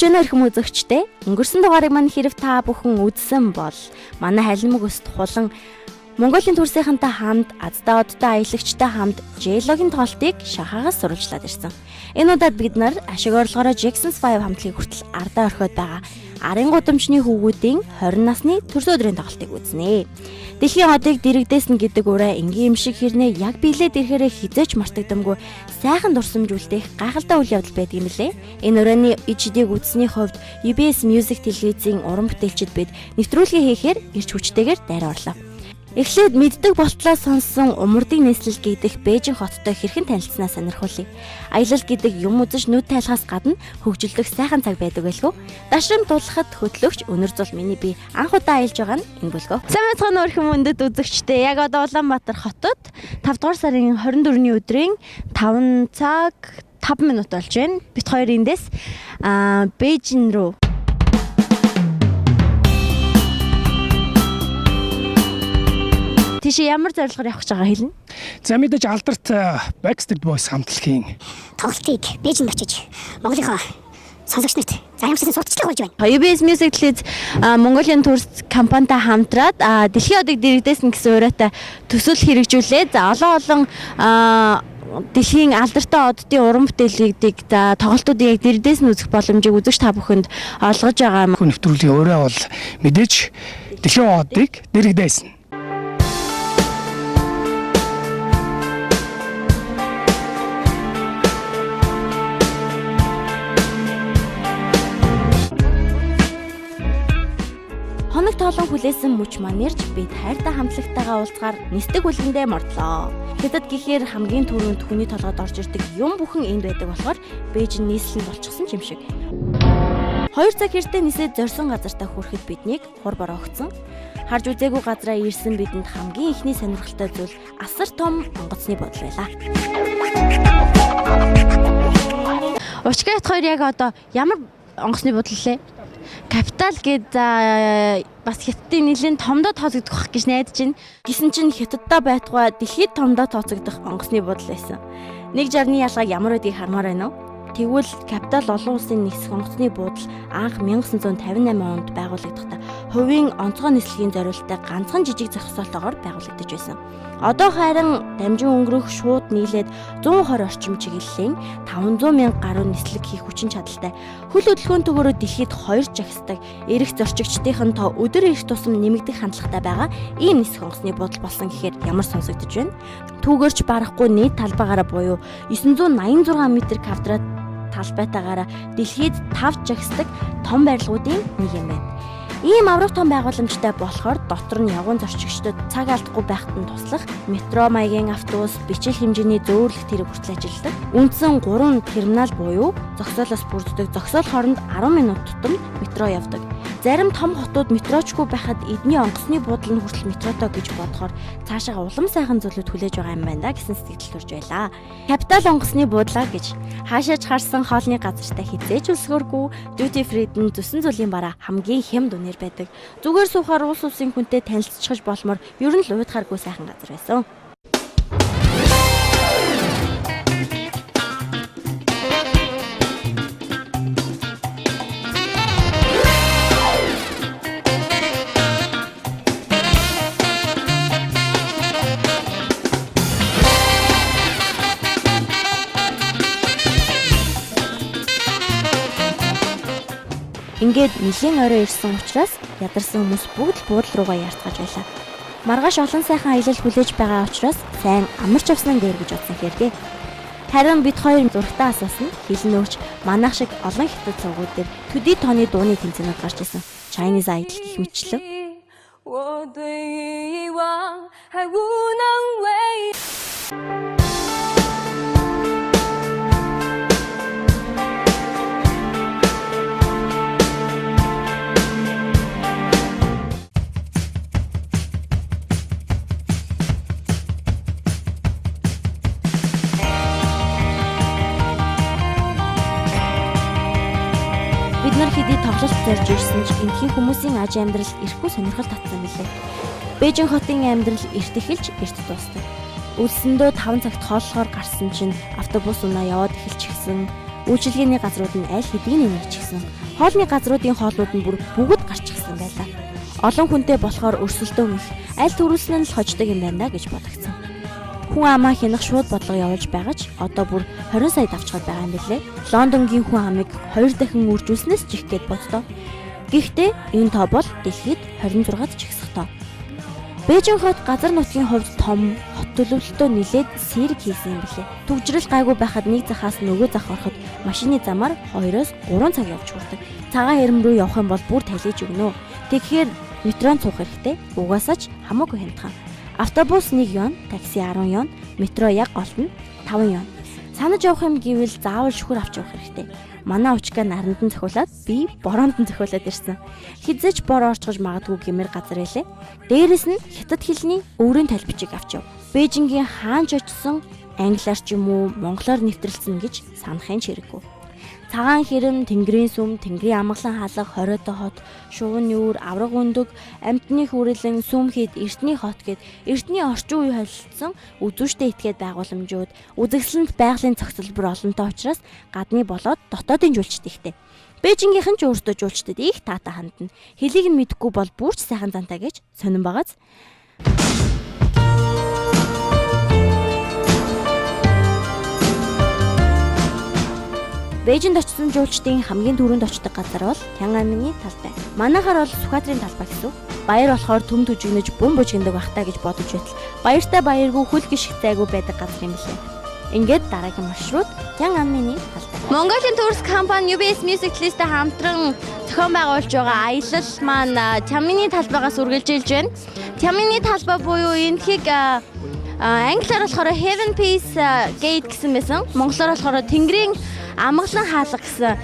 Сонсож байна уу үзэгчдээ? Өнгөрсөн дугаарыг маань хэрэг та бүхэн үзсэн бол манай халимаг өст хулан Монголын төрсийнхэнтэй хамт Аздаа одтой аялагчтай хамт J-Log-ийн тоглолтыг шахагаас сурвалжлаад ирсэн. Энэ удаад бид нар ашиг орлогоороо Jackson's 5 хамтлагийг хүртэл ардаа орхиод байгаа арын гудамжны хүүгүүдийн 20 насны төрсөн өдрийн тоглолтыг үзнэ. Дэлхийн одыг дэрэгдээсэн гэдэг ураа энгийн юм шиг хэрнээ яг биелээд ирэхээрээ хизээч мартагдамгүй сайхан дурсамжуулдах гайхалтай үйл явдал байдаг юм лээ. Энэ урааны ижидийг үзсний хувьд UBS Music телевизийн уран бүтээлчид бид нэвтрүүлгээ хийхээр ирч хүчтэйгээр дайр орлоо. Эхлээд мэддэг болтлоо сонссон умардын нийслэл гэдэг Бээжин хоттой хэрхэн танилцсанаа сонирхуулъя. Аялал гэдэг юм үзэж нүд тайлахаас гадна хөгжилдөх сайхан цаг байдаг байлгүй. Дашрам дуулахад хөтлөгч өнөр зул миний би анх удаа аялж байгаа нь энэ бүлгөө. Сайн мэцхан өрхөн мөндөд үзэгчдээ яг одоо Улаанбаатар хотод 5 дугаар сарын 24-ний өдрийн 5 цаг 5 минут болж байна. Бид хоёр эндээс Бээжин рүү Тийш ямар зорилгоор явах гэж байгаа хэлнэ? За мэдээж алдарт Backstreet Boys хамтлагийн тоглолтыг Бээжинд очиж Монголынхаа сонсогч нарт заримсгийн сурталчлага болж байна. UBS Music телевиз Монголын төрс компанитай хамтраад дэлхийн одыг дэрэгдээсэн гэсэн ураатай төсөөлөл хэрэгжүүлээд олон дэлхийн алдартай оддын уран бүтээлүүдийг тоглолтуудыг яг дэрэгдээс нь үзэх боломжийг үзэгч та бүхэнд олгож байгаа. Нэвтрүүлгийн ураа бол мэдээж дэлхийн одыг дэрэгдээсэн. Хоног тоолон хүлээсэн мөч манерж бид хайртай хамтлагтайгаа уулзгаар нисдэг үлгэндээ мордлоо. Хэдэд гэхээр хамгийн түрүүнд хүний толгойд орж ирдэг юм бүхэн энд байдаг болохоор Бээжин нийслэл болчихсон юм шиг. 2 цаг хэртэ нисээд зорьсон газартаа хүрэхэд биднийг хур бороо өгсөн. Харж үзээгүй газраа ирсэн бидэнд хамгийн ихний сонирхолтой зүйл асар том онгоцны бодол байлаа. Учирхайт хоёр яг одоо ямар онгоцны бодол лээ? Капитал гээд бас хятадын нэлийн томдоо тооцогдох байх гэж найдаж байна. Гисэн чинь хятадтай байтугай дэлхийд томдоо тооцогдох онгоцны бодол байсан. Нэг жарны ялгааг ямар байдгийг хармаар байна уу? Тэгвэл капитал олон улсын нэгсэх онгоцны буудал анх 1958 онд байгуулагдахтаа хувийн онцгой нислэгийн зориулалтад ганцхан жижиг зохисолтойгоор байгуулагдаж байсан. Одоо харин дамжин өнгөрөх шууд нийлээд 120 орчим чиглэлийн 500 мянга гаруй нислэг хийх хүчин чадалтай хөл хөдөлгөөнтэйгөрөө дэлхийд 2 жагсдаг эрх зорчигчдын тоо өдөр ирэх тусам нэмэгдэх хандлагатай байгаа ийм нисэх онгоцны буудал болсон гэхээр ямар сонсогдож байна? Түүгээрч барахгүй нийт талбайгаараа буюу 986 м2 талбайтаагаараа дэлхийд 5 жагсдаг том барилгуудын нэг юм байна. Ийм аврах том байгууламжтай болохоор дотор нь явган зорчигчдод цаг алдахгүй байхад нь туслах метро маягийн автобус бичил хэмжээний зөөвөрлөх тэрэг хүртэл ажилладаг. Үндсэн 3 терминал буюу зогсоолоос бүрддэг. Зогсоол хооронд 10 минут тутам метро явдаг. Зарим том хотууд метрочгүй байхад эдний онгоцны буудлын хүртэл метротой гэж бодохоор цаашаа улам сайхан зүйлүүд хүлээж байгаа юм байна гэсэн сэтгэл төрж байлаа. Капитал онгоцны буудлаа гэж хаашаач харсан хоолны газартай хизээч үлсгэргүй duty free-д зүсэн зүйлийн бараа хамгийн хямд үнээр байдаг. Зүгээр суухаар улс улсын хүнтэй танилцчихж болмоор ер нь л уйдхааргүй сайхан газар байсан. Ингээд нэлийн орой ирсэн учраас ядарсан хүмүүс бүгд л буудлын руугаа яарцгааж байлаа. Маргааш олон сайхан аялал хүлээж байгаа учраас сайн амарч авсан дээр гэж бодсон хэрэг. Харин бид хоёр зургатаа асуусан хэлэн өөрч манайх шиг олон хятад цугууд дээр төдий тооны дууны тэмцээнүүд гарч ирсэн. Chinese Idol гэх мэтчлэн. Бид нар хэдий тоглолт зорж ирсэн ч энэхийн хүмүүсийн аж амьдрал ирэхгүй сонирхол татсан билээ. Бээжин хотын амьдрал эрт эхэлж эрт дуусдаг. Үлсэндөө 5 цагт хооллохоор гарсан чинь автобус унаа яваад эхэлчихсэн. Үйлчилгээний газрууд нь аль хэдийн нэмэгдчихсэн. Хоолны газруудын хоолнууд нь бүр бүгд гарч ирсэн байлаа. Олон хүнтэй болохоор өрсөлдөө их аль төрүүлсэн нь л хождог юм байна гэж бодогдсон. Хүн амаа хянах шууд бодлого явуулж байгаа ч одоо бүр 20 сая давчгаад байгаа юм билээ. Лондонгийн хүн амыг 2 дахин үржүүлснээс чих гээд боддоо. Гэхдээ энэ тоо бол дэлхийд 26-д жигсэх тоо. Бээжин хот газар нутгийн хувьд том хот төлөвлөлтөө нэлээд сэрэг хийсэн юм билээ. Түгжрэл гайгүй байхад нэг захаас нөгөө зах ороход машины замаар 2-3 цаг явж хүрдэг. Цагаан хэрэм рүү явах юм бол бүр талиж өгнө. Тэгэхээр метронд суух хэрэгтэй. Угаасаа ч хамаагүй хямдхан. Автобус 1 ён, такси 10 ён, метро яг голд нь 5 ён. Санаж явах юм гэвэл заавал шүхэр авч явах хэрэгтэй. Манай учка наранд нь цохиулаад би бороонд нь цохиулаад ирсэн. Хизэж бор орчгож магадгүй гэмээр газар байлээ. Дээрээс нь хятад хэлний өврийн талбичийг авч яв. Бээжингийн хаанч очсон англиар ч юм уу монголоор нэвтрэлсэн гэж санахын хэрэггүй. Цагаан хэрэм, тэнгэрийн сүм, тэнгэрийн амгалан хаалга, хориотой хот, шувууны үүр, авраг өндөг, амьтны хүрэлэн, сүм хід, эртний хот гэд эртний орчин үе холилдсон үзүүштэй этгээд байгууламжууд, үзэгсэлэнт байгалийн цогцлбор олонтой учраас гадны болоод дотоодын жуулчд ихтэй. Бээжингийнхэн ч өөртөө жуулчдад их таатай хандна. Хэлийг нь мэдэхгүй бол бүрч сайхан зантай гэж сонирн байгааз. Бээжинд очсон жуулчдын хамгийн түрүүнд очдог газар бол Тяньаньмэнийн талбай. Манайхаар бол Сүхбаатарын талбай гэсэн. Баяр болохоор төм төжигнөж бөм бужигндаг бахтаа гэж бодож байтал баяртай баяргүй хөл гიშг зайгүй байдаг газар юм билээ. Ингээд дараагийн маршрут Тяньаньмэнийн талбай. Монголын турс компани UBS Music List-тэй хамтран зохион байгуулж байгаа аялал маань Тяньаньмэнийн талбайгаас үргэлжилж байна. Тяньаньмэнийн талбай буюу энэхийг англиар болохоор Heaven Peace Gate гэсэн байсан. Монголоор болохоор Тэнгэрийн амгалан хаалга гэсэн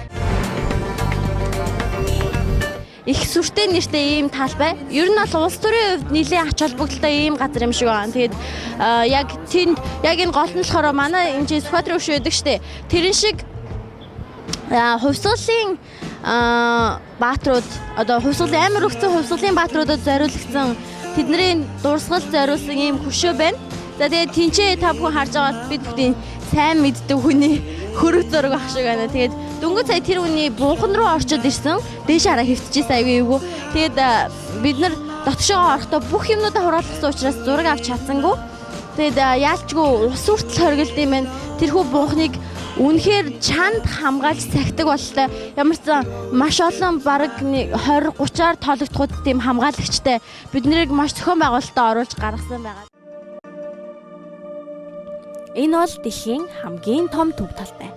их сүртэй нэртэй ийм талбай. Ер нь бол улс төрийн хувьд нэлээд ач холбогдолтой ийм газар юм шиг байна. Тэгээд яг тэнд яг энэ гол нь болохоор манай энэ Сүхбаатарын өвш байдаг штэ. Тэрэн шиг хувьсгалын бааtruуд одоо хувьсгалын амар өгцөн хувьсгалын бааtruудад зориулсан тэдний дурсгал зориулсан ийм хөшөө байна. За тэгээд тэнцээ та бүхэн харж байгаа бид бүхэн сайн мэддэг хүний хөрөг зураг ах шиг байна. Тэгээд дөнгөж сая тэр хүний бунхан руу орчод ирсэн. Дээш хараа хөвтчихсэн аягүй эвгүй. Тэгээд бид нар дотгошоо орохдоо бүх юмнуудаа хураалгасан учраас зураг авч чадсангүй. Тэгээд яалчгүй ус хүртэл хоригдсон юм байна. Тэрхүү бунхныг үнэхээр чанд хамгаалж цагтаг болтой. Ямар ч маш олон бараг 20-30-аар тоологдоход тийм хамгаалагчтай бид нарыг маш зохион байгуулалтад оруулж гаргасан байгаа. Энэ бол дэлхийн хамгийн том төв талбай.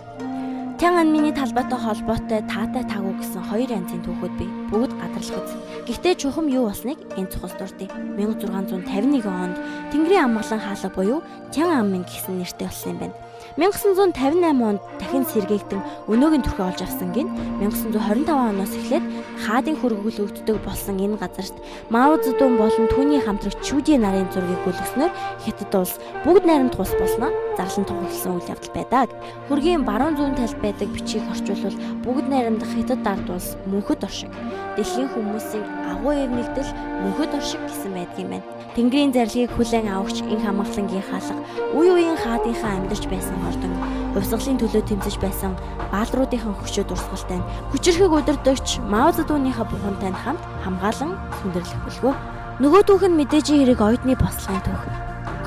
Тяньаньмэнийн талбайтай холбоотой таатай таагүй гэсэн 2 янзын түүхүүд бий. Бүгд гадарлах үз. Гэхдээ чухам юу болсныг энэ цухас дурдъя. 1651 онд Тэнгэрийн амгалан хаалга буюу Тяньаньмэн гэсэн нэртэй болсон юм байна. 1958 онд дахин сэргээгдэн өнөөгийн төрхөө олж авсан гин 1925 оноос эхлээд хаадын хөргөлөгддөг болсон энэ газарт Мао Цзэдун болон түүний хамтрагч Чүди нарын зургийг гүйлгэснээр Хятад улс бүгд найрамд тус болсноо зарлан тоглосон үйл явдал байдаг. Хөргийн баруун зүүн талд байдаг бичгийг орчуулвал бүгд найрамдах Хятад ард улс мөнхөд оршиг. Дэлхийн хүмүүсийн агуу эвнэгдэл мөнхөд оршиг гэсэн байдгийн байна. Тэнгэрийн зарлигийг хүлээн авахч энэ хамгаалангийн хаалга үе үеийн хаадынхаа амьдарч байсан ордон хувьсгалын төлөө тэмцэж байсан баалруудынхаа хөшөө дурсгалтай нь хүчирхэг удирдагч Мао Цзэдунныхаа бухантай хамт хамгаалан сүндэрлэх бөлгөө. Нөгөө түүх нь мэдээжийн хэрэг оюутны бослогын түүх.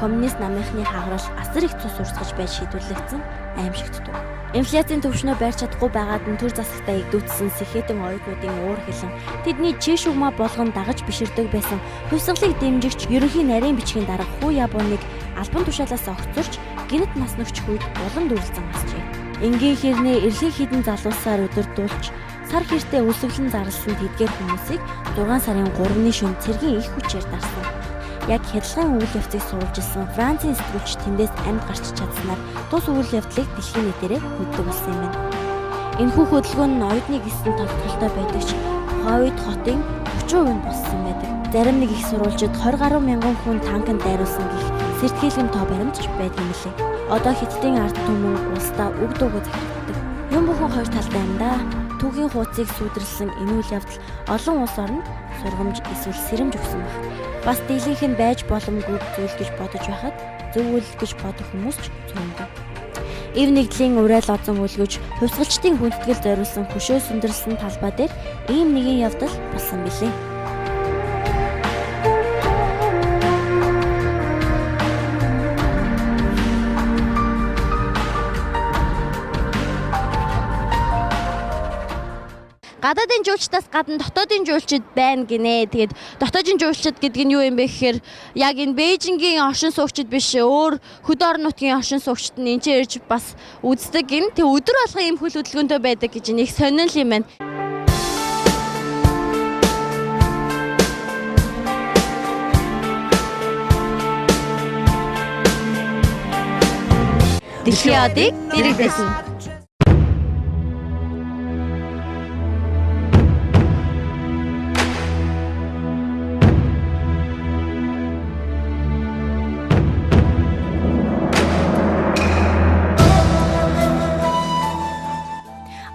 Коммунист намынхны хааграл асар их цус урсгаж байж шийдвэрлэгдсэн аимшигт түүх. Инфляцийн төвшнөө барьж чадахгүй байгаад нь төр засагтаа игдүүцсэн сэхэтэн оюутнуудын уур хилэн тэдний чиш угмаа болгон дагаж биширдэг байсан хувьсгалыг дэмжигч ерөнхий нарийн бичгийн дарга Хүү Ябоныг албан тушаалаас огцорч гинэт нас нөхч үед улам дүрлцэн асчээ. Энгийн хэрнээ эрлэг хідэн залуусаар өдөрдүүлж сар хэртээ үлсэглэн зарласан тэдгээр хүмүүсийг 6 сарын 3-ны шөнө цэргийн их хүчээр дарсан. Яг хялгын үйл явцыг суулж исэн Францын сэтгүүлч тэндээс амьд гарч чадсанаар тус үйл явдлыг дэлхийн нийтээрээ мэддэг болсон юм байна. Энэхүү хөдөлгөөн нь оюутны гисэн тогтолтой байдаг ч хойд хотын 30% нь боссон байдаг. Зарим нэг их сурвалжид 20 гаруй мянган хүн танканд дайруулсан гэх сэртгийлэм тоо баримтж байдаг юм лээ. Одоо Хятадын ард түмэн улсдаа үг дуугүй захирддаг. Юм бүхэн хоёр талтай юм да. Түүхийн хуудсыг сүйдэрлсэн энэ үйл явдал олон улс орнд сургамж эсвэл сэрэмж өгсөн баг. Бас дийлэнх нь байж боломгүй зүйл гэж бодож байхад зөв үйл гэж бодох хүмүүс ч зөндөө. Эв нэгдлийн уриал озон үлгэж хувьсгалчдын хүндэтгэл зориулсан хөшөө сүндэрлсэн талбай дээр ийм нэгэн явдал болсон билээ. Гадаадын жуулчдаас гадна дотоодын жуулчид байна гинэ. Тэгээд дотоодын жуулчид гэдэг нь юу юм бэ гэхээр яг энэ Бээжингийн оршин суугчид биш өөр хөд орон нутгийн оршин суугчид нь энэ ирж бас үздэг гин. Тэг өдөр болгон ийм хөл хөдөлгөөнтэй байдаг гэж нэг сонирхол юм байна. Дэлхийн одыг дэрэгдсэн.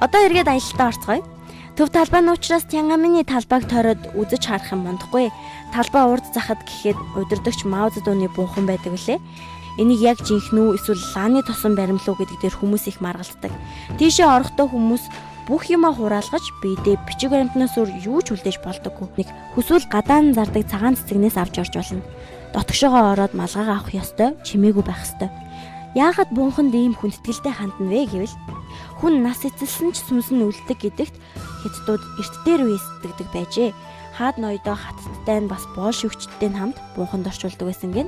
Одоо эргээд аялалтаа орцгоё. Төв талбай нь учраас Тянгамины талбайг тойроод үзэж харах юм мундахгүй. Талбай урд захад гэхэд удирдагч Мао Цзэдуны бунхан байдаг үлээ. Энийг яг жинхэнэ үү эсвэл лааны тосон баримл уу гэдэг дээр хүмүүс их маргалддаг. Тийшээ орохдоо хүмүүс бүх юмаа хураалгаж биедээ бичиг баримтнаас өөр юу ч үлдээж болдоггүй. Нэг хүсвэл гадаан зардаг цагаан цэцэгнээс авч орж болно. Дотгошоогоо ороод малгайгаа авах ёстой, чимээгүй байх ёстой. Яагаад бунханд ийм хүндэтгэлтэй хандна вэ гэвэл хүн нас эцэлсэн ч сүнс нь үлддэг гэдэгт хятадууд эрт дээр үесдэгдэг байжээ. Хаад ноёдоо хатттай нь бас боол шүгчдтэй хамт бунханд орчуулдаг байсан гин.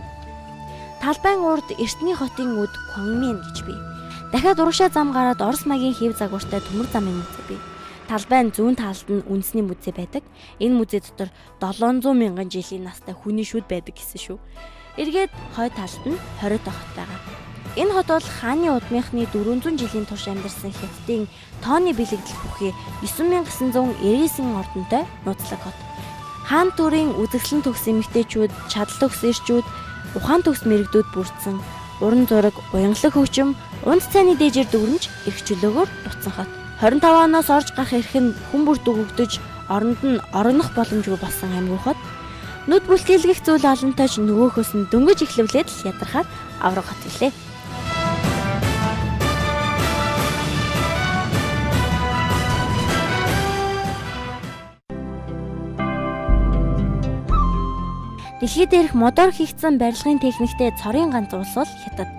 Талбайн урд эртний хотын үд Квангмин гэж бий. Дахиад урагшаа зам гараад Орос маягийн хэв загвартай төмөр замын музей бий. Талбайн зүүн талд нь үндэсний музей байдаг. Энэ музей дотор 700 мянган жилийн настай хүний шүд байдаг гэсэн шүү. Эргээд хой талд нь 20 хот байгаа. Энэ хот бол хааны удмынхны 400 жилийн турш амьдарсан Хятадын тооны бэлэгдэл бүхий 9999 ордонтой нууцлаг хот. Хаан төрийн үзэсгэлэн төгс эмэгтэйчүүд, чадал төгс эрчүүд, ухаан төгс мэрэгдүүд бүрдсэн уран зураг, уянгалаг хөгжим, унд цайны дээжээр дүрмж эрх чөлөөгөөр дутсан хот. 25 оноос орж гарах эрх нь хүн бүр дүгөгдөж, оронд нь орогнох боломжгүй болсон аймаг хот. Нүд бүлтгэлгэх зүйл олонтой ч нөгөөхөөс нь дөнгөж эхлэвлээд л ядархаад авраг хот гэлээ. Дэлхийд дээрх модоор хийгдсэн барилгын техниктэй цорын ганц улс бол Хятад.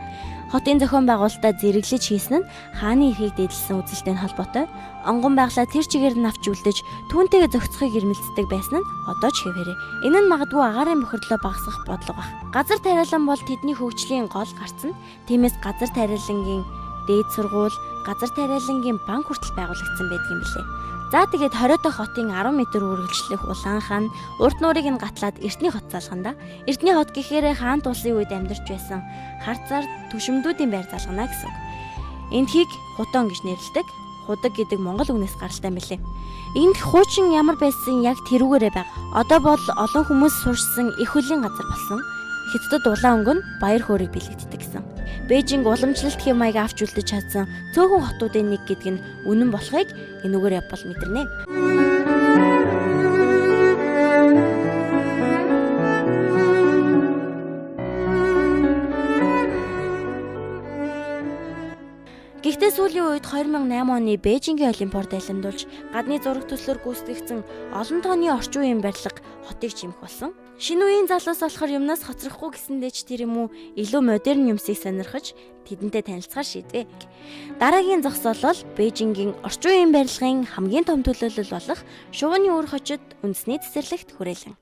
Хотын зохион байгуулалтаа зэрэглэж хийсэн нь хааны эрхийг дээдлсэн үзэлтэй холбоотой. Онгон байглаа тэр чигээр нь авч үлдэж түүнтэйгээ зохицохыг ирмэлцдэг байсан нь одоо ч хэвээрээ. Энэ нь магадгүй агаарын бохирдлоо багасгах бодлого баг. Газар тариалан бол тэдний хөгжлийн гол гарц нь. Тиймээс газар тариалангийн дээд сургууль, газар тариалангийн банк хүртэл байгуулагдсан байдаг юм билээ. За тэгээд 20 дахь хотын 10 м үргэлжлэх улаан хаан урд нуурыг нь гатлаад Эртний хот залгана. Эртний хот гэхээр хаант улсын үед амьдарч байсан харцаар түшимдүүдийн байр залгана гэсэн үг. Эндхийг хутон гэж нэрлэдэг. Худаг гэдэг монгол үгнээс гаралтай мэлээ. Энд хуучин ямар байсан яг тэрүүгээрээ баг. Одоо бол олон хүмүүс сурчсан их хөлийн газар болсон. Хятадд улаан өнгө нь баяр хөөргийг бэлэгддэг гэсэн. Бээжинг уламжлалт хэв маяг авч үлдэж чадсан цөөхөн хотуудын нэг гэдэг нь үнэн болохыг энүүгээр явбал мэдэрнэ. Гэхдээ сүүлийн үед 2008 оны Бээжингийн Олимпиад далимдуулж гадны зураг төслөөр гүйцэтгэгдсэн олон тооны орчин үеийн барилга хотыг чимэх болсон. Шинэ үеийн залуус болохоор юмнаас хоцрохгүй гэсэндээ ч тэр юм уу илүү модерн юмсыг сонирхож тэдэнтэй танилцахаар шийдвэ. Дараагийн зогсоол бол Бээжингийн орчин үеийн барилгын хамгийн том төлөөлөл болох шувууны үр хочид үндэсний цэцэрлэгт хүрээлэн.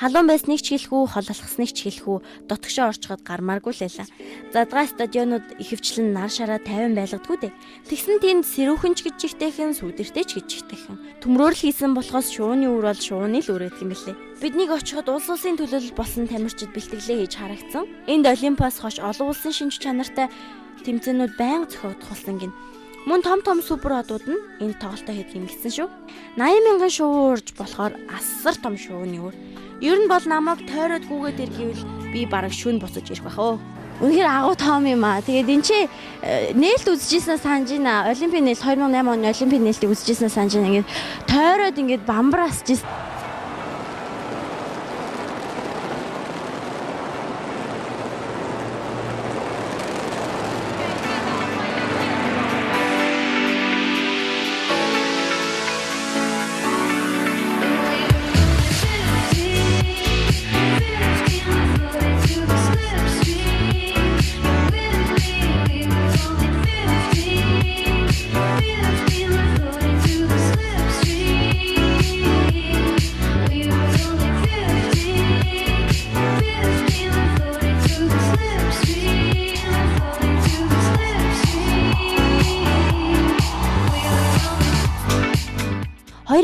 Халуун байсныг ч хэлэхүү, хол алхасныг ч хэлэхүү, дотгошоо орчход гармааргүй л байлаа. Задгай стадионууд ихэвчлэн нар шараа 50 байлгадгүй дээ. Тэгсэн тэнд сэрүүхэн ч гэж жигтэйхэн, сүдэртэй ч гэж жигтэйхэн. Төмрөөр л хийсэн болохоос шууны үр бол шууны л үр гэдэг юм билээ. Биднийг очиход улс улсын төлөөлөл болсон тамирчид бэлтгэлээ хийж харагдсан. Энд Олимпиас хош олон улсын шинж чанартай тэмцээнүүд байнга зохиогдох болсон гин. Мөн том супер хотууд нь энд тоглолтоо хийдэг юм гисэн шүү. 80 мянган шувуу урж болохоор асар том шувууны үр. Ер нь бол намайг тойроод гүгээд иргэвэл би бараг шүн буцаж ирэх байх оо. Үнэхээр агуу том юм аа. Тэгээд энэ чи нээлт үзчихсэн санаж байна. Олимпийн нээлт 2008 оны Олимпийн нээлтийг үзчихсэн санаж байна. Ингээд тойроод ингээд бамбар асчихсан.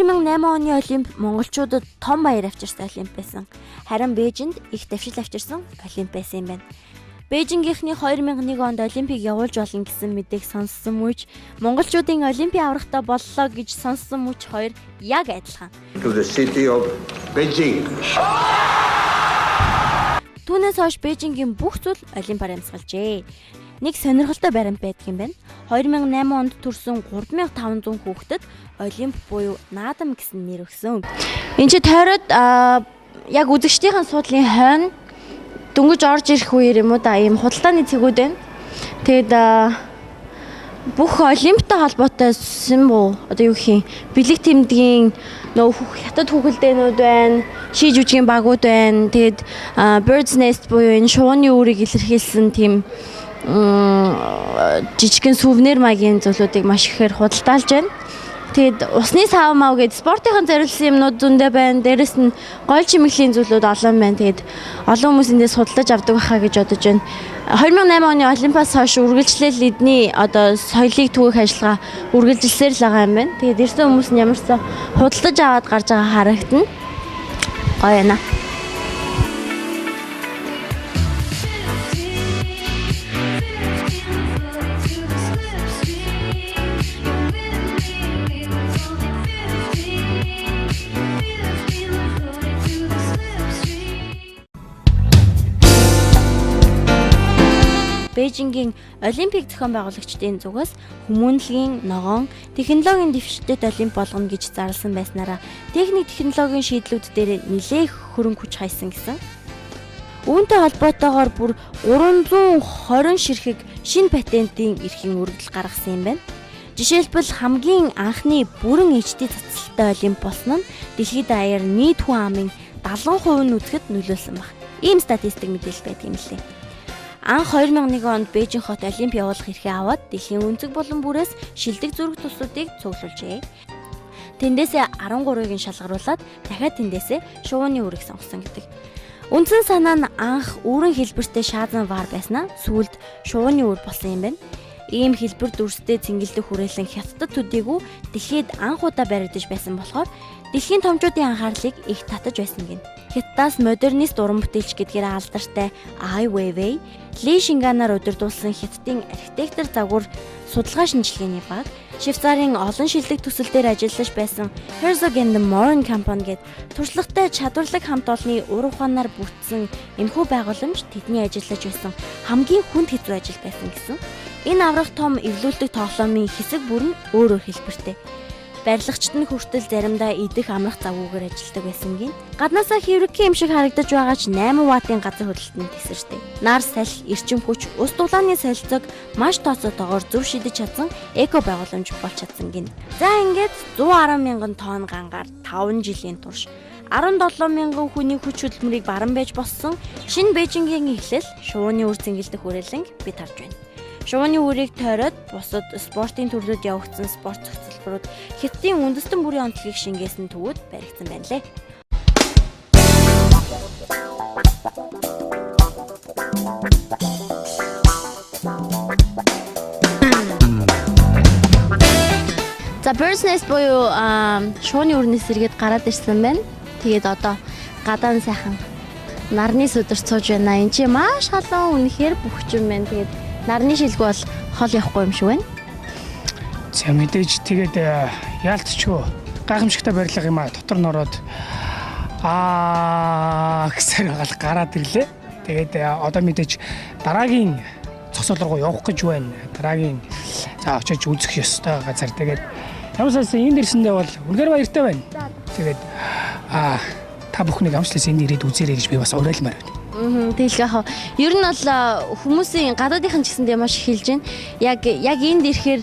2008 оны Олимп монголчуудад том баяр авчирсан Олимп байсан. Харин Бээжинд их давшил авчирсан Олимп байсан юм байна. Бээжингийнхний 2001 онд Олимпийг явуулж болно гэсэн мэдээг сонссон мөч монголчуудын Олимпийн аврагтаа боллоо гэж сонссон мөч хоёр яг адилхан. To the city of Beijing. Түүнээс хойш Бээжингийн бүх зүйл Олимпиар амьсгалжээ. Нэг сонирхолтой баримт байдаг юм байна. 2008 онд төрсэн 3500 хүүхдэд Олимп буюу наадам гэсэн нэр өгсөн. Энд чи тойроод яг үзэгчдийн суудлын хойно дөнгөж орж ирэх үеэр юм уу да ийм худалдааны цэгүүд байна. Тэгэд бүх Олимптай холбоотой символ одоо юу гэх юм бэлэг тэмдгийн хятад хүүхэлдээнүүд байна, ший жүжигийн багууд байна. Тэгэд Bird's Nest буюу энэ шувууны үүрийг илэрхийлсэн тийм жижигхэн сувенир маягийн зүйлүүдийг маш ихээр худалдаалж байна. Тэгэд усны сав мав гэдэг спортын зориулсан юмнууд зөндөө байна. Дээрэс нь гол чимэглийн зүйлүүд олон байна. Тэгэд олон хүмүүс эндээс худалдаж авдаг байхаа гэж бодож байна. 2008 оны Олимпиас хойш үргэлжлэл эдний одоо соёлыг түгэх ажиллагаа үргэлжилсээр л байгаа юм байна. Тэгэд ирсэн хүмүүс нь ямарсан худалдаж аваад гарч байгаа харагдана. Гоё яана. Бээжингийн Олимпик зохион байгуулагчдын зүгээс хүмүүнлэгийн ногоон технологийн дэвшилтэд Олимп болгоно гэж зарласан байснараа техник технологийн шийдлүүд дээр нэлээх хөрөнгө хүч хайсан гэсэн. Үүнтэй холбоотойгоор бүр 320 ширхэг шинэ патентын эрхийн үргэлж гаргасан юм байна. Жишээлбэл хамгийн анхны бүрэн HD цацалтай Олимп болсон нь дэлхийд даяар нийт хүн амын 70% нь үзэхэд нөлөөлсөн баг. Ийм статистик мэдээлэл байдаг юм лээ. Анх 2001 онд Бээжин хот Олимп явуулах эрхээ аваад дэлхийн өнцөг булан бүрээс шилдэг зүрх тусуудыг цуглуулжээ. Тэндээсээ 13-ыг шалгаруулад дахиад тэндээсээ шувууны үүрэг сонгосон гэдэг. Үндсэн санаа нь анх үүрэн хэлбэртэй шаазан вар байснаа сүүлд шувууны үүр болсон юм байна. Ийм хэлбэр дүрстэй цэнгэлдэх хүрээлэн хятадд төдийгүй дэлхийд анх удаа баригдаж байсан болохоор дэлхийн томчуудын анхаарлыг их татаж байсан гин. Хятадаас модернист уран бүтээлч гэдгээр алдартай Ai Weiwei, Ли Шинганаар удирдуулсан Хятадын архитектор загвар судалгаа шинжилгээний баг, Швейцарын олон шилдэг төсөл дээр ажиллаж байсан Herzog and Morin компани гээд туршлагатай чадварлаг хамт олонны ур ухаанаар бүрдсэн энэхүү байгууламж тэдний ажиллаж байсан хамгийн хүнд хэцүү ажил байсан гэсэн. Энэ аврах том эвлүүлдэг тоглоомын хэсэг бүр нь өөр хэлбэртэй. Барилгачид нь хүртэл заримдаа идэх амрах завгүйгээр ажилладаг байсан гин. Гаднаасаа хэврэгхэн юм шиг харагдаж байгаа ч 8 ваттын газар хөдлөлтөнд тесэртэй. Нар салхи, эрчим хүч, ус дулааны солилцоог маш тооцоотойгоор зөв шидэж чадсан эко байгууламж болж чадсан гин. За ингээд 110 мянган тонн гангаар 5 жилийн турш 17 мянган хүний хүч хөдөлмөрийг баран байж боссон шинэ Бээжингийн эхлэл шувууны үр цэнгэлдэх хүрээлэнг бид харж байна. Шувууны үрийг тойроод бусад спортын төрлөд явагдсан спорт цогцлборууд Хятадын үндэстэн бүрийн онцлогийг шингээсэн төвүүд баригдсан байна лээ. За Bird's Nest буюу шувууны үрнээс эргээд гараад ирсэн байна. Тэгээд одоо гадаа нь сайхан нарны сүдэр цууж байна. Энд чи маш халуун үнэхээр бөхчөн байна. Тэгээд нарны шилгүй бол хол явахгүй юм шиг байна. За мэдээж тэгээд яалтчгүй гайхамшигтай барилга юм а дотор нь ороод гэсээр гал гараад ирлээ. Тэгээд одоо мэдээж дараагийн цогцол руу явах гэж байна. Дараагийн за очиж үзэх ёстой газар. Тэгээд ямар сайн энд ирсэндээ бол үнэхээр баяртай байна. Тэгээд та бүхнийг амжилттай энд ирээд үзээрэй гэж би бас уриалмаар байна. Тэгэл яхаа. Ер нь бол хүмүүсийн гадаадынхан ч гэсэндээ маш их хэлж байна. Яг энд ирэхээр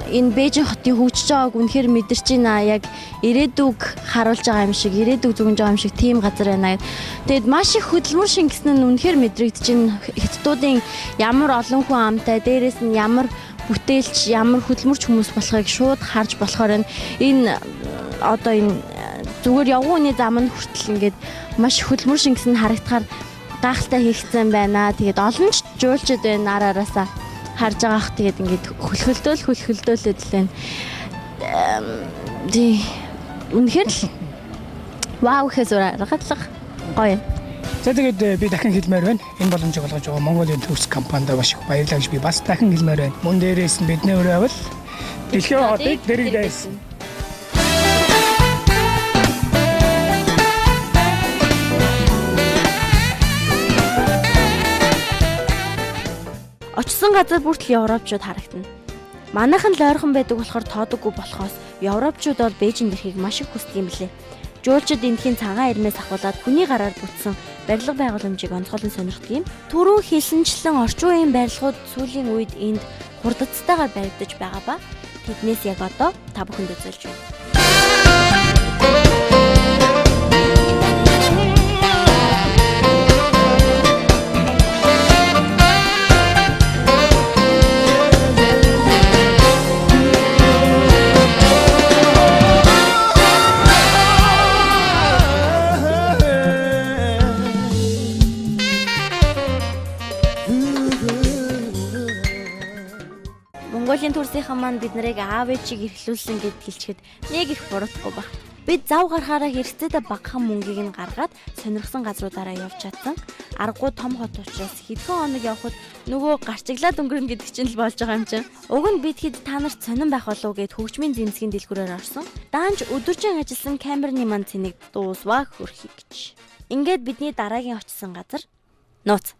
энэ Бээжин хотын хөгжиж байгааг үнэхээр мэдэрч байна. Яг ирээдүг харуулж байгаа юм шиг, ирээдүг зүгнж байгаа юм шиг тийм газар байна. Тэгэд маш их хөдөлмөр шингэсэн нь үнэхээр мэдрэгдэж байна. Хятадуудын ямар олон хүн амтай, дээрээс нь ямар бүтээлч, ямар хөдөлмөрч хүмүүс болохыг шууд харж болохоор энэ одоо энэ зүгээр явгууны зам нь хүртэл ингээд маш хөдөлмөр шингэсэн харагдахаар гайхалтай хийгдсэн байна. Тэгээд олон ч жуулчд байна араасаа харж байгаах тэгээд ингээд хөлхөлдөөлөд л байна. Тий. Үнэхээр л вау гэхээс аргатлах гоё. За тэгээд би дахин хэлмээр байна. Энэ боломжийг олгож байгаа Монголын төгс компанид маш их баярлалаа гэж би бас дахин хэлмээр байна. Мөн дээрээс нь бидний өрөөвл дэлхийн хотыг дэрэгдээсэн. Очсон газар бүртэл европчууд харагдана. Манайхан л ойрхон байдаг болохоор тоодоггүй болохоос европчууд бол Бээжинд ирэхийг маш их хүсдэг юм лээ. Жуулчид эндхийн цагаан ирмээс ахуулаад хүний гараар бүтсэн барилга байгууламжийг онцгойлон сонирхдаг юм. Түрүү хэлсэнчлэн орчин үеийн барилгууд сүүлийн үед энд хурдцтайгаар баригдаж байгаа ба тэднээс яг одоо та бүхэнд үзүүлж байна. Монголын төрсийнхэн маань бид нарыг аав ээжийг эрхлүүлсэн гэд хэлчихэд нэг их буруудахгүй баг. Бид зав гарахаараа хэрэгцээтэй багахан мөнгийг нь гаргаад сонирхсан газруудаараа явж чадсан. Аргагүй том хот учраас хэдхэн хоног явхад нөгөө гарчиглаад өнгөрнө гэдэг чинь л болж байгаа юм чинь. Уг нь бид хэд та нарт сонирн байх болов гэд хөгжмийн зэмсгийн дэлгүүрээр орсон. Даанч өдөржин ажилласан камерны манд цэнийг дуусваа хөрхий гэж. Ингээд бидний дараагийн очисон газар нууц.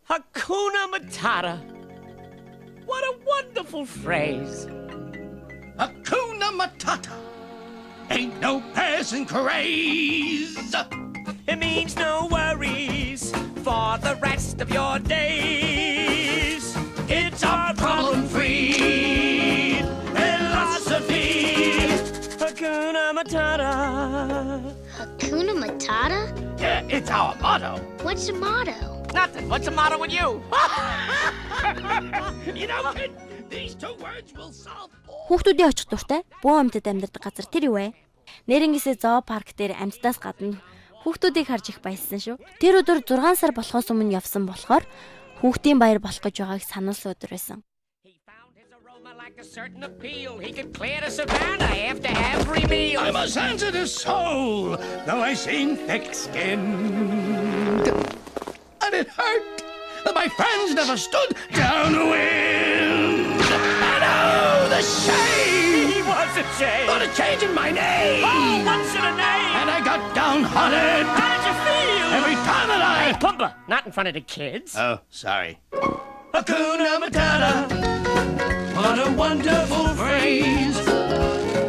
Hakuna Matata. What a wonderful phrase. Hakuna Matata. Ain't no passing craze. It means no worries for the rest of your days. It's our problem-free philosophy. Hakuna Matata. Hakuna Matata? Yeah, it's our motto. What's the motto? Nothing. What's the matter with you? You know, kid, these two words will solve all. Хүүхдүүдийн очих дуртай буу амьтад амьдардаг газар тэр юу вэ? Нэрнгээсээ зоопарк дээр амьтдаас гадна хүүхдүүдийг харж их баяссан шүү. Тэр өдөр 6 сар болохоос өмнө явсан болохоор хүүхдийн баяр болох гэж байгааг сануулсан өдөр байсан. He found his aroma like a certain appeal. He could clear the savannah after every meal. I'm a sensitive soul, though I seem thick-skinned. And it hurt that my friends never stood downwind. And oh, the shame! He was ashamed. Got a change in my name. Oh, what's in a name? And I got downhearted How did you feel? every time that Hey, I... Pumbaa, not in front of the kids. Oh, sorry. Hakuna Matata. What a wonderful phrase.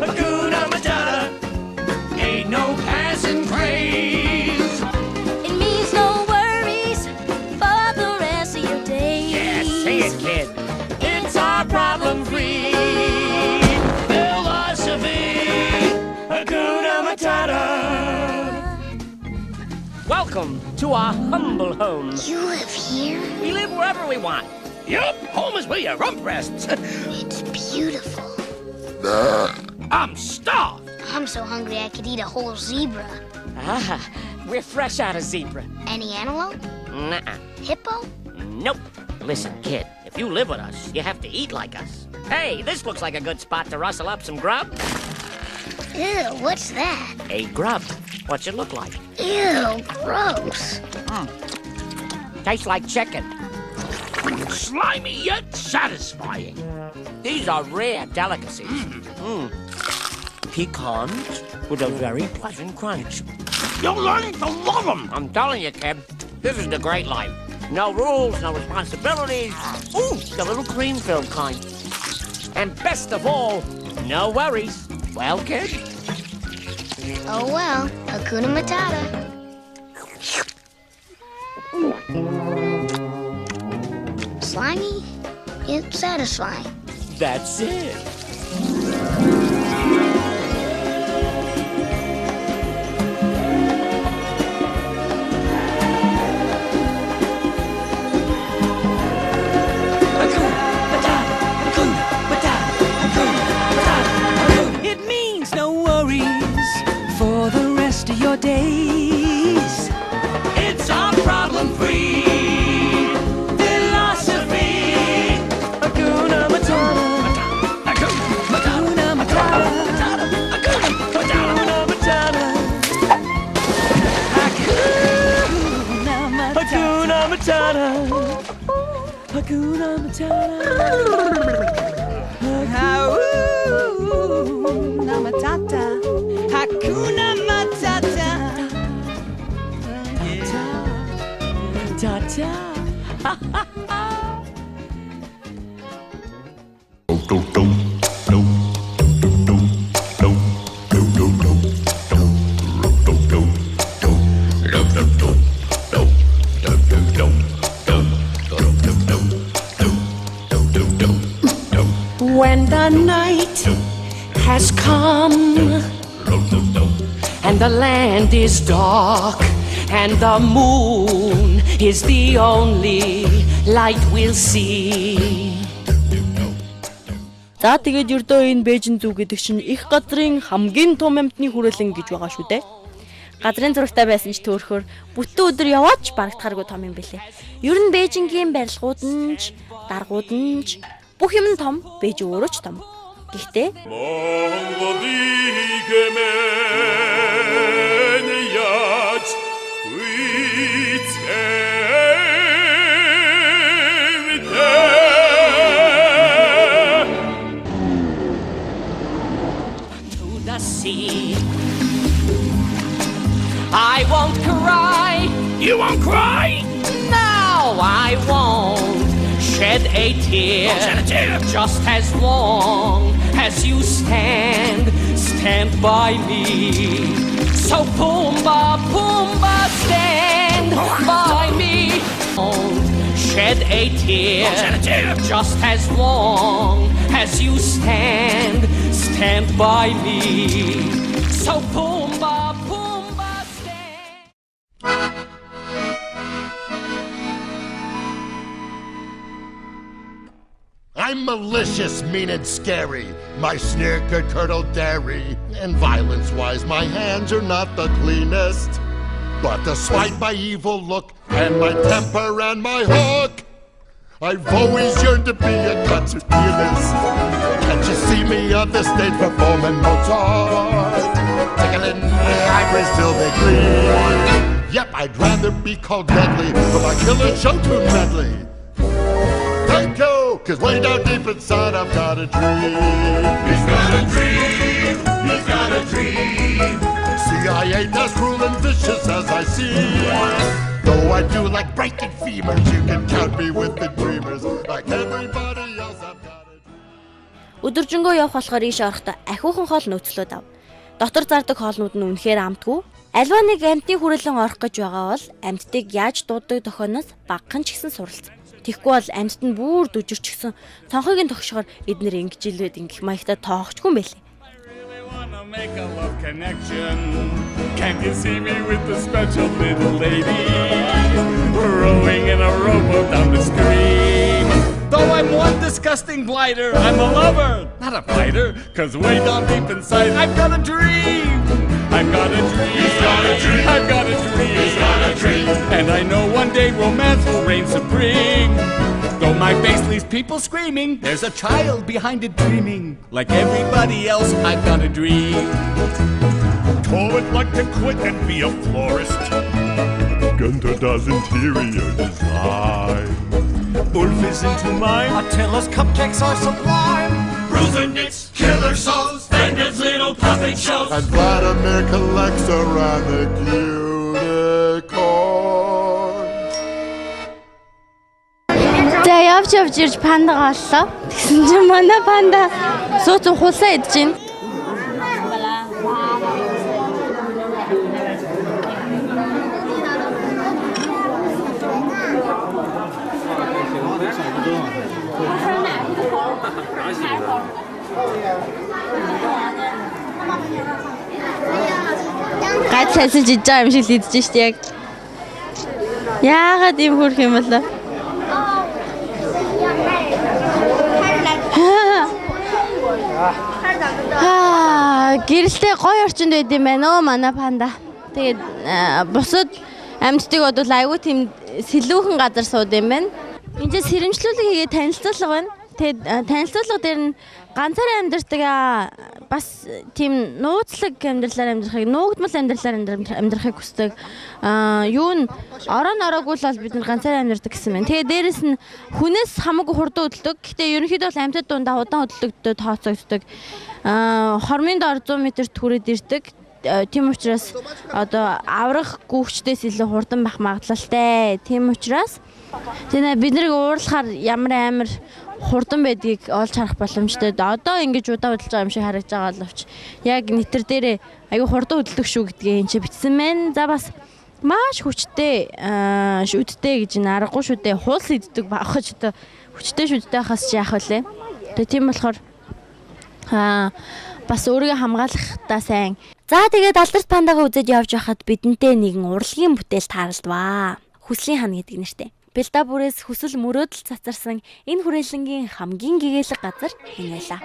Hakuna Matata. Ain't no passing craze. It means no worries for the rest of your days. Yeah, sing it, kid. It's our problem-free philosophy. Hakuna Matata. Welcome to our humble home. You live here? We live wherever we want. Yup, home is where your rump rests. It's beautiful. I'm starved. I'm so hungry I could eat a whole zebra. Ah, we're fresh out of zebra. Any antelope? Nuh-uh. Hippo? Nope. Listen, kid, if you live with us, you have to eat like us. Hey, this looks like a good spot to rustle up some grub. Ew, what's that? A grub. What's it look like? Ew, gross. Tastes like chicken. Slimy yet satisfying. These are rare delicacies. Pecans with a very pleasant crunch. You're learning to love them. I'm telling you, kid, this is the great life. No rules, no responsibilities. Ooh, the little cream-filled kind. And best of all, no worries. Well, kid? Oh well, Hakuna Matata. Slimy, yet satisfying. That's it. Matata. Hakuna Matata. Hakuna Matata. Hakuna Matata. Ta-ta. When the night has come and the land is dark and the moon is the only light we'll see. За тэгээд ердөө энэ Бээжин зүг гэдэг чинь их газрын хамгийн том амьтны хүрээлэн гэж байгаа шүү дээ. Газрын зурагтай байсан ч төөрхөр бүтэн өдөр яваад ч барагдахааргүй том юм бэлээ. Ер нь Бээжингийн барилгууд нь ч даргууд нь ч бүх юм нь том, Бээж өөрөө ч том. Гэхдээ I won't cry. You won't cry? No, I won't shed a tear. Just as long as you stand by me. So Pumbaa, Pumbaa, stand by me. Won't shed a tear. Just as long as you stand by me. So Pumbaa, Pumbaa, stand. I'm malicious, mean and scary. My sneer could curdle dairy. And violence-wise, my hands are not the cleanest. But despite my evil look and my temper and my hook, I've always yearned to be a concert pianist. Can't you see me on the stage performing Mozart? Tickling the ivories till they gleam. Yep, I'd rather be called deadly for my killer show tune medley. Thank you, 'cause way down deep inside I've got a dream. He's got a dream, he's got a dream. See, I ain't as cruel and vicious as I seem. Though I do like breaking femurs, you can count me with the dreamers. Like everybody else, I've got a dream. өдөржингөө явах болохоор ийш орохдоо ахиухан хоол нөөцлөөд ав. Дотор зардаг хоолнууд нь үнэхээр амтгүй. Альва нэг амьтны хүрээлэн орох гэж байгаа бол амьтдыг яаж дууддаг тохионоос багахан ч гэсэн суралц. Тэгэхгүй бол амьтд нь бүр дүжирч гисэн цонхыг нь тогшохоор эднэр ингэж илвэд ингэх маягтаа тоохчгүй юм байлээ. Make a love connection. Can't you see me with the special little lady rowing in a rowboat down the stream? Though I'm one disgusting blighter, I'm a lover, not a fighter. 'Cause way down deep inside, I've got a dream. I've got a dream. He's got a dream. I've got a dream. He's got a dream. And I know one day romance will reign supreme. Though my face leaves people screaming, there's a child behind it dreaming. Like everybody else, I've got a dream. Oh, I'd like to quit and be a florist. Gunther does interior design. Ulf is into mine. Attila's cupcakes are sublime. Bruiser knits, killer souls, and his little puppet shows. And Vladimir collects around the unicorn. За явж ирж пандагаа оллоо. Тэгсэн чинь манай панда сууцсан хулсаа идэж байна. Гад салсаж идэж байгаа юм шиг л идэж штэ яг. Яагаад ийм хөрх юм бол? Гэрэлтэй гоё орчинд байд юм байна оо манай панда. Тэгээд бусад амьдтыг бодвол айгүй тийм сэлүүхэн газар сууд юм байна. Энд сэрэмжлүүлэг хийгээд танилцуулга байна. Тэгээд танилцуулга дээр нь ганцаараа амьдардаг бас тийм нууцлаг амьдралаар амьдрахыг, нуугдмал амьдралаар амьдрахыг хүсдэг. Юу н орон ороогүй л бид нар ганцаараа амьдардаг гэсэн байна. Тэгээ дээрэс нь хүнээс хамаагүй хурдан хөдөлдөг. Гэхдээ ерөнхийдөө бол амьтад дундаа удаан хөдөлгөдөд тооцогддог. Хормын дор 100 м түрээд ирдэг. Тийм учраас одоо аврах гүвчдээс илүү хурдан байх магадлалтай. Тийм учраас тэгээ бид нарыг уурлахаар ямар амар хурдан байдгийг олж харах боломжтой. Одоо ингэж удаа хөдөлж байгаа юм шиг харагдаж байгаа боловч яг нэтер дээрээ аюу хурдан хөдөлдөг шүү гэдгийг энэ ч бичсэн байна. За бас маш хүчтэй шүдтэй гэж энэ аргагүй шүү дээ. Хуулс иддэг баахаж одоо хүчтэй шүдтэй хахаас чи яах вүлээ. Тэгээ тийм болохоор бас өөрийгөө хамгаалахдаа сайн. За тэгээд алдарт пандагаа үзэж явж байхад бидэнтэй нэгэн урлагийн бүтээл тааралдваа. Хүслийн хан гэдэг нэртэй. Бэлда бүрээс хүсэл мөрөөдөл цацарсан энэ хүрээлэнгийн хамгийн гэгээлэг газар энэ байлаа.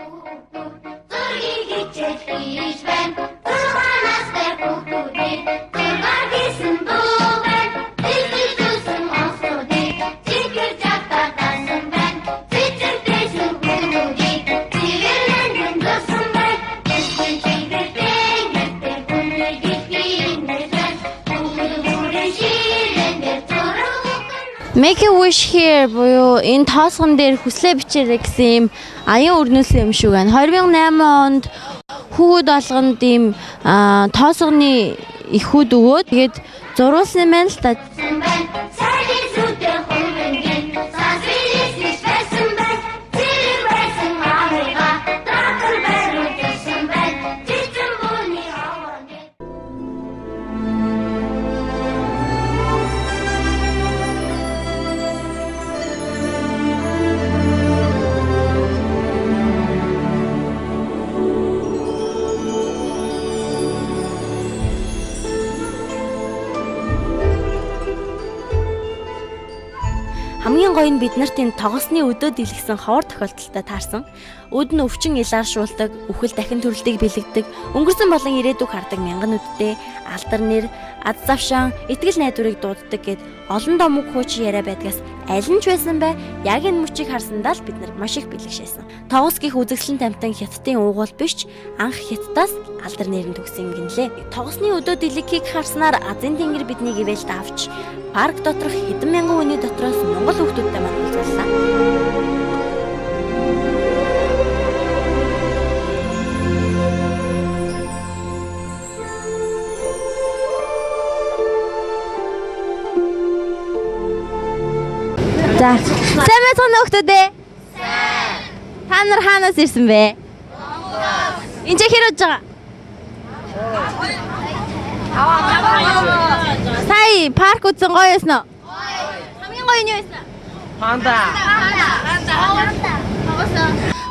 Make a wish here буюу энэ тоосгон дээр хүслээ бичээрэй гэсэн юм аян өрнүүлсэн юм шиг байна. 2008 онд хүүхэд болгонд ийм тоосгоны ихүүд өгөөд тэгээд зурулсан юм байна л та. Хамгийн гоё нь бид нарт энэ тогосны өдөөд илгэсэн ховор тохиолдолтой таарсан. Өд нь өвчин илааршуулдаг, үхэл дахин төрөлтийг бэлэгдэг, өнгөрсөн болон ирээдүйг хардаг мянган үдтэй, алдар нэр, ад завшаан, итгэл найдварыг дууддаг гэд олон домог хуучин яриа байдгаас аль нь ч байсан бай, яг энэ мөчийг харсандаа л бид нар маш их бэлэгшээсэн. Тогос гих үзэгслэн тамтан хятадын уугуул биш, анх хятадаас алдар нэрэн төгсөн гинлээ. Тогосны өдөөд илгэхийг харснаар Азийн тэнгэр биднийг ивэлд авч парк доторх хэдэн мянган хүний дотроос Монгол хүүхдүүдтэй маань уулзлаа. За, сайн байна хүүхдүүд ээ? Сайн. Та нар хаанаас ирсэн бэ? Монголоос. Энд хэр удаж байгаа? Сая парк үзэн гоё байсан уу? Гоё. Хамгийн гоё нь юу байсан? Панда.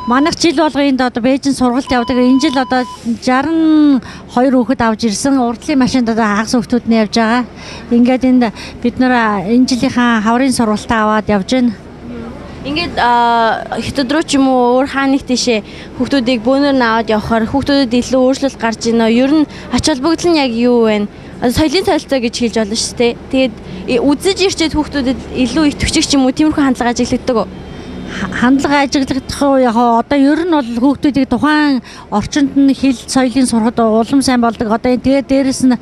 Манайх жил болго энд одоо Бээжин сургалт явдаг. Энэ жил одоо 62 хүүхэд авч ирсэн. Урдлын машинд одоо хагас хүүхдүүд нь явж байгаа. Ингээд энд бид нэр энэ жилийнхаа хаврын сургалтаа аваад явж байна. Ингээд хятад руу ч юм уу өөр хааныг тийшээ хүүхдүүдийг бөөнөр нь аваад явахаар хүүхдүүдэд илүү өөрчлөлт гарч ийнө. Ер нь ач холбогдол нь яг юу вэ? Соёлын солилцоо гэж хэлж болно шүү дээ. Тэгээд үзэж ирчээд хүүхдүүдэд илүү итгэвчч юм уу тиймэрхүү хандлага ажиглагддаг уу? Хандлага ажиглагдах яг одоо ер нь бол хүүхдүүдийг тухайн орчинд нь хэл соёлын сурахад улам сайн болдог. Одоо тэгээд дээрэс нь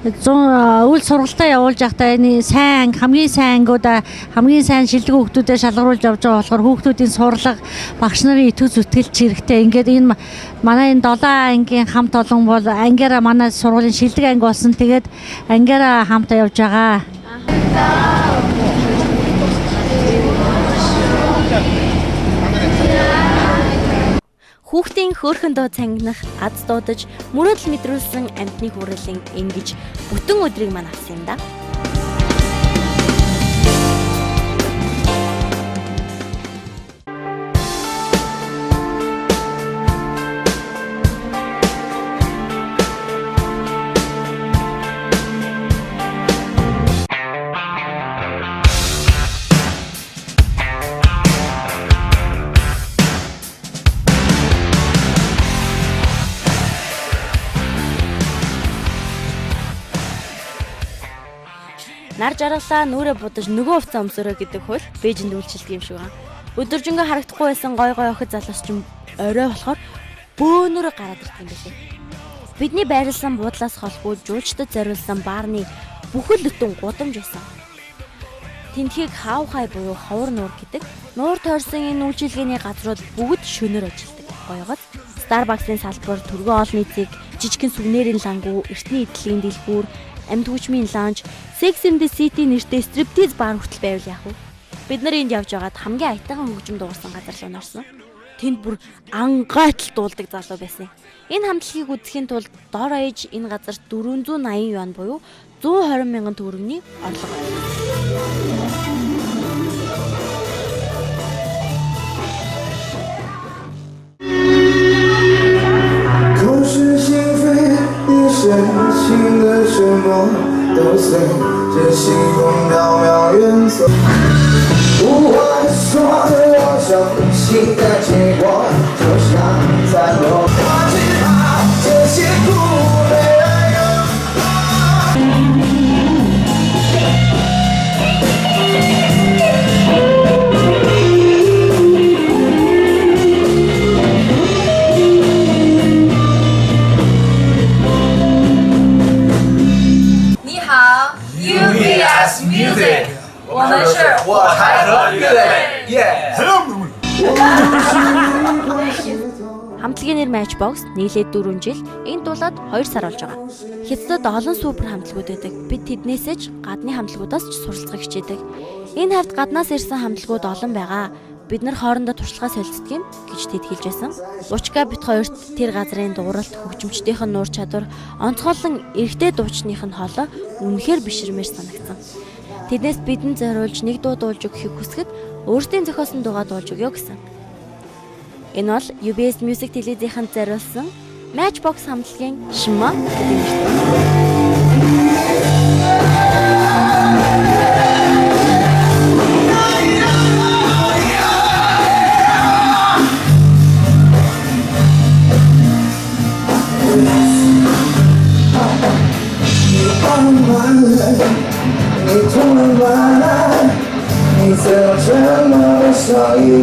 үйл сургалтаа явуулж байхдаа энэ сайн хамгийн сайн ангиудаа хамгийн сайн шилдэг хүүхдүүдэд шалгаруулж явж байгаа болохоор хүүхдүүдийн сурлага багш нарын итгэл зүтгэлч хэрэгтэй. Ингээд энэ манай энэ 7 ангийн хамт олон бол ангиараа манай сургуулийн шилдэг анги болсон. Тэгээд ангиараа хамтаа явж байгаа. Хүүхдийн хөөрхөн дуу цангинах, аз дуудаж, мөрөөдөл мэдрүүлсэн амьтны хүрээлэн ингэж бүтэн өдрийг маань авсан юм да. Нар жаргалаа нүрэ будаж нөгөө хувцас өмсөрөө гэдэг хөл Бээжинд үйлчилдэг юм шиг байна. Өдөржингөө харагдахгүй байсан гой охид залуус ч орой болохоор бөөнөрө гараад ирдэг юм билээ. Бидний байрласан буудлаас холбоо жуулчдад зориулсан баарны бүхэл бүтэн гудамж байсан. Тэнхийг хав хай буюу ховор нуур гэдэг нуур тойрсон энэ үйлчилгээний газрууд бүгд шөнөөр ажилладаг. Гоёгоц Starbucks-ын салбар, төргөн олон нийтийг, жижигхэн сүгнэрийн лангуу, эртний эдлийн дэлгүүр, амьд хүчмийн лаунж, Sex and the City нэртэй стриптиз бар хүртэл байвал яах вэ? Бид нар энд явж байгаад хамгийн аятайхан хөгжим дуурсан газар руу норсон. Тэнд бүр ангайтл дуулдаг залуу байсан. Энэ хамтлагийг үзэхийн тулд дор аяж энэ газар 480 юан буюу 120 мянган төгрөгийн орлого байна. UBS Music， 我们是火柴盒乐队，耶！ Хамтлагийн нэр Matchbox нийлээд 4 жил, энэ дуулаад 2 сар болж байгаа. Хятадд олон супер хамтлагууд байдаг. Бид тэднээсээ ч гадны хамтлагуудаас ч суралцах хичээдэг. Энэ хавьд гаднаас ирсэн хамтлагууд олон байгаа. Бид нар хоорондоо туршлагаа солилцдог юм гэж тэд хэлж байсан. Учка бит хоёрт тэр газрын дууралт, хөгжимчдийнх нь нуур чадвар, онцгойлон эрэгтэй дуучных нь хоолой үнэхээр биширмээр санагдсан. Тэднээс бидэнд зориулж нэг дуу дуулж өгөхийг хүсгэд өөрсдийн зохиосон дуугаа дуулж өгөө гэсэн. Энэ бол UBS Music телевизийнхэнд зориулсан Matchbox хамтлагийн Шма гэдэг нэртэй. Soy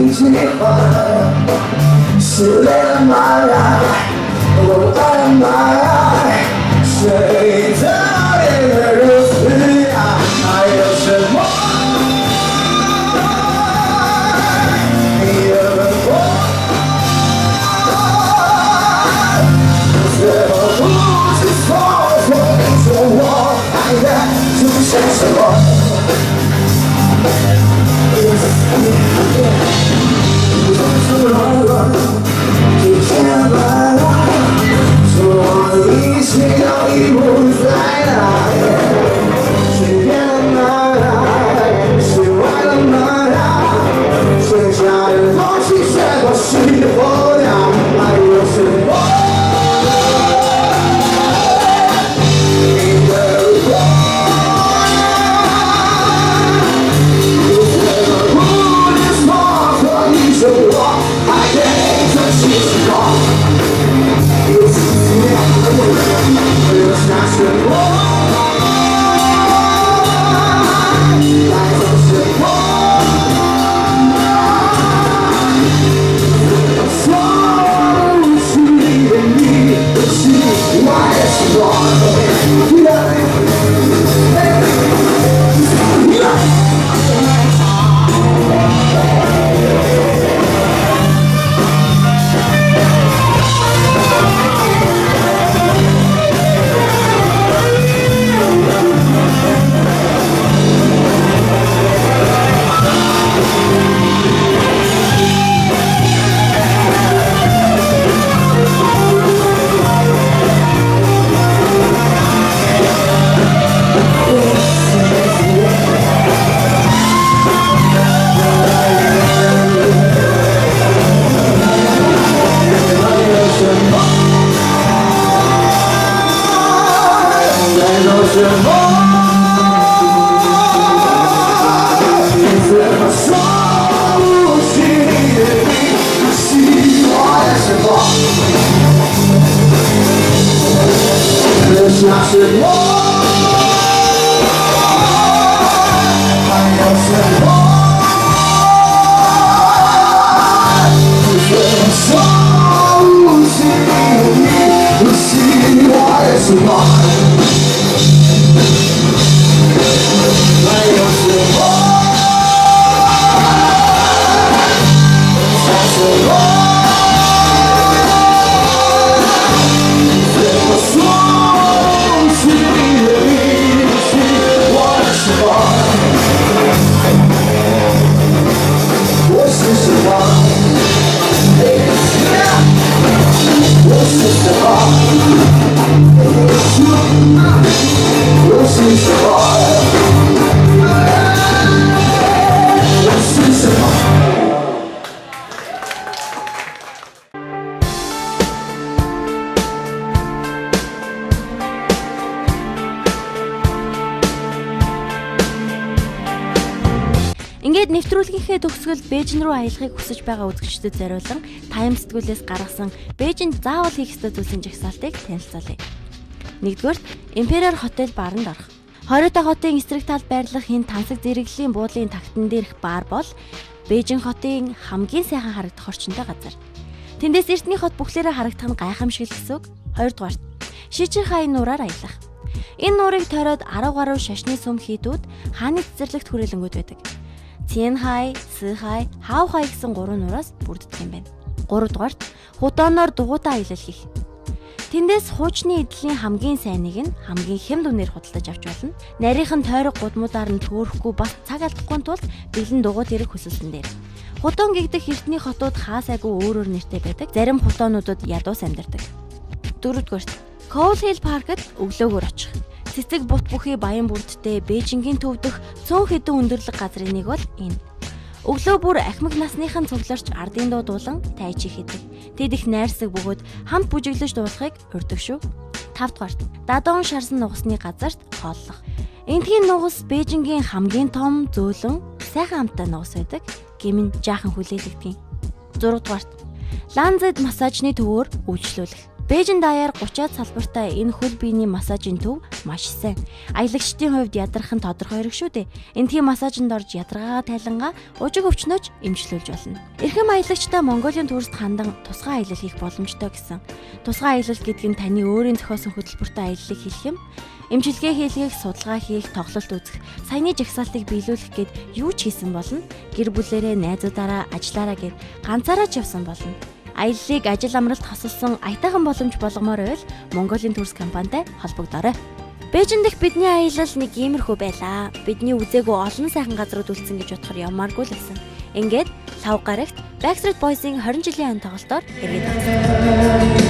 Өөрийнхөө төгсгөл Бээжин рүү аялахыг хүсэж байгаа үзэгчдэд зориулан Time сэтгүүлээс гаргасан Бээжинд заавал хийх ёстой зүйлсийн жагсаалтыг танилцуулъя. 1-р Imperial Hotel бааранд орох. Хориотой хотын эсрэг талд байрлах энэ тансаг зэрэглэлийн буудлын тагтан дээрх баар бол Бээжин хотын хамгийн сайхан харагдах орчинтой газар. Тэндээс эртний хот бүхлээрээ харагдах нь гайхамшиг гэсэн үг. 2-р Шижин хааны нураар аялах. Энэ нуурыг тойроод 10 гаруй шашны сүм хийдүүд хааны цэцэрлэгт хүрээлэнгүүд байдаг. Цэн хай, Сы хай, Хав хай гэсэн 3 нураас бүрддэг юм байна. 3-р Худооноор дугуйтаа аялал хийх. Тэндээс хуучны эдлийн хамгийн сайныг нь хамгийн хямд үнээр худалдаж авч болно. Нарийнхан тойрог гудмуудаар нь төөрөхгүй бас цаг алдахгүй тулд бэлэн дугуйт хэрэг хөсөлсөн дээр. Худоон гэгдэх эртний хотууд хаасайгүй өөр нэртэй байдаг. Зарим худоонуудад ядуус амьдардаг. 4-р Coal Hill Park-д өглөөгөр очих. Цэцэг бут бүхий баян бүрдтэй Бээжингийн төвдөх цөөн хэдэн өндөрлөг газрын нэг бол энэ. Өглөө бүр ахмаг насныхан цугларч ардын дуу дуулан тайчи хийдэг. Тэд их найрсаг бөгөөд хамт бүжиглэж дуулахыг урьдаг шүү. 5-р Дадон шарсан нугасны газарт хооллох. Эндхийн нугас Бээжингийн хамгийн том, зөөлөн, сайхан амттай нугас байдаг. Гэмн жаахан хүлээлгдэг. 6-р Ланзед массажны төвөөр үйлчлүүлэх. Бээжин даяар 30-аад салбартай энэ хөл биений массажийн төв маш сайн. Аялагчдын хувьд ядрах нь тодорхой хэрэг шүү дээ. Эндхийн массажинд орж ядаргаагаа тайлангаа ужиг өвчнөж эмчлүүлж болно. Эрхэм аялагчтай Монголын турст хандан тусгай аялал хийх боломжтой гэсэн. Тусгай аялал гэдэг нь таны өөрийн зохиосон хөтөлбөртэй аяллыг хийх юм. Эмчилгээ хийлгэх, судалгаа хийх, тоглолт үзэх, саяны жагсаалтыг биелүүлэх гэд юу ч хийсэн болно. Гэр бүлээрээ, найзуудаараа, ажиллаараа гэд ганцаараа ч явсан болно. Аяллыг ажил амралт хосолсон аятайхан боломж болгомоор байвал Монголын турс компанитай холбогдоорой. Бээжин дэх бидний аялал нэг иймэрхүү байлаа. Бидний үзээгүй олон сайхан газрууд үлдсэн гэж бодохоор ямааргүй л байсан. Ингээд лав гарагт Backstreet Boys-ийн 20 жилийн ан тоглолтоор эргээд авсан.